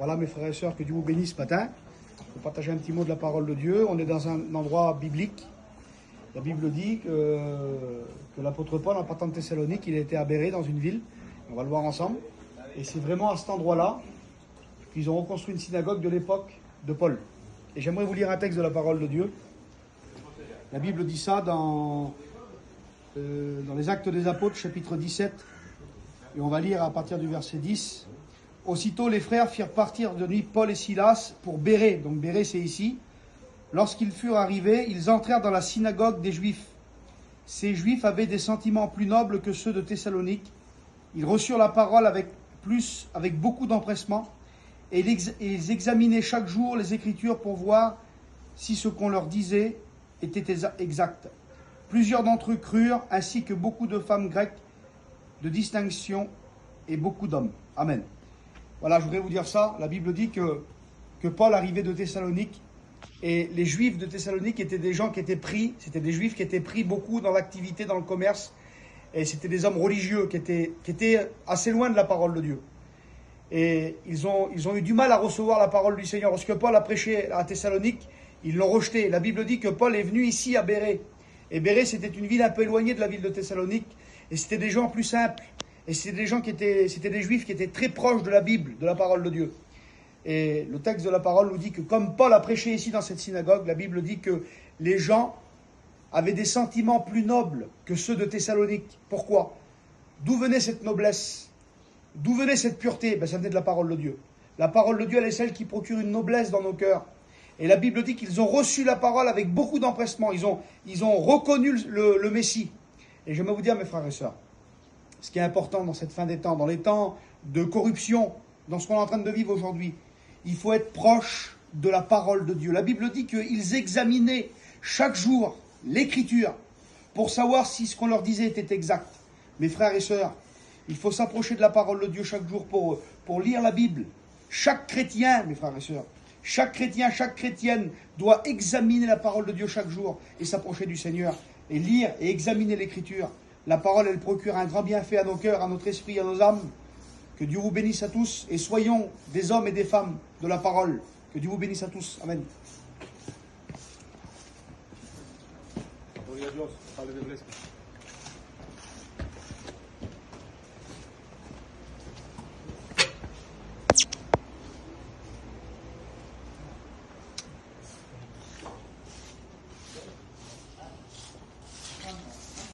Voilà mes frères et sœurs, que Dieu vous bénisse ce matin. Je vais partager un petit mot de la parole de Dieu. On est dans un endroit biblique. La Bible dit que l'apôtre Paul, en partant de Thessalonique, il a été à Bérée, dans une ville. On va le voir ensemble. Et c'est vraiment à cet endroit-là qu'ils ont reconstruit une synagogue de l'époque de Paul. Et j'aimerais vous lire un texte de la parole de Dieu. La Bible dit ça dans les Actes des Apôtres, chapitre 17. Et on va lire à partir du verset 10. Aussitôt les frères firent partir de nuit Paul et Silas pour Bérée. Donc Bérée c'est ici. Lorsqu'ils furent arrivés, ils entrèrent dans la synagogue des Juifs. Ces Juifs avaient des sentiments plus nobles que ceux de Thessalonique. Ils reçurent la parole avec beaucoup d'empressement, et ils examinaient chaque jour les Écritures pour voir si ce qu'on leur disait était exact. Plusieurs d'entre eux crurent, ainsi que beaucoup de femmes grecques de distinction et beaucoup d'hommes. Amen. Voilà, je voudrais vous dire ça. La Bible dit que Paul arrivait de Thessalonique, et les Juifs de Thessalonique étaient des gens qui étaient pris, c'était des Juifs qui étaient pris beaucoup dans l'activité, dans le commerce, et c'était des hommes religieux qui étaient assez loin de la parole de Dieu. Et ils ont eu du mal à recevoir la parole du Seigneur. Lorsque Paul a prêché à Thessalonique, ils l'ont rejeté. La Bible dit que Paul est venu ici à Bérée. Et Bérée, c'était une ville un peu éloignée de la ville de Thessalonique, et c'était des gens plus simples. Et c'était des gens c'était des Juifs qui étaient très proches de la Bible, de la parole de Dieu. Et le texte de la parole nous dit que comme Paul a prêché ici dans cette synagogue, la Bible dit que les gens avaient des sentiments plus nobles que ceux de Thessalonique. Pourquoi? D'où venait cette noblesse? D'où venait cette pureté? Ça venait de la parole de Dieu. La parole de Dieu, elle est celle qui procure une noblesse dans nos cœurs. Et la Bible dit qu'ils ont reçu la parole avec beaucoup d'empressement. Ils ont reconnu le Messie. Et je vais vous dire, mes frères et sœurs, ce qui est important dans cette fin des temps, dans les temps de corruption, dans ce qu'on est en train de vivre aujourd'hui, il faut être proche de la parole de Dieu. La Bible dit qu'ils examinaient chaque jour l'Écriture pour savoir si ce qu'on leur disait était exact. Mes frères et sœurs, il faut s'approcher de la parole de Dieu chaque jour pour lire la Bible. Chaque chrétien, mes frères et sœurs, chaque chrétien, chaque chrétienne doit examiner la parole de Dieu chaque jour et s'approcher du Seigneur et lire et examiner l'Écriture. La parole, elle procure un grand bienfait à nos cœurs, à notre esprit, à nos âmes. Que Dieu vous bénisse à tous et soyons des hommes et des femmes de la parole. Que Dieu vous bénisse à tous. Amen. Gloria a Dios. Padre de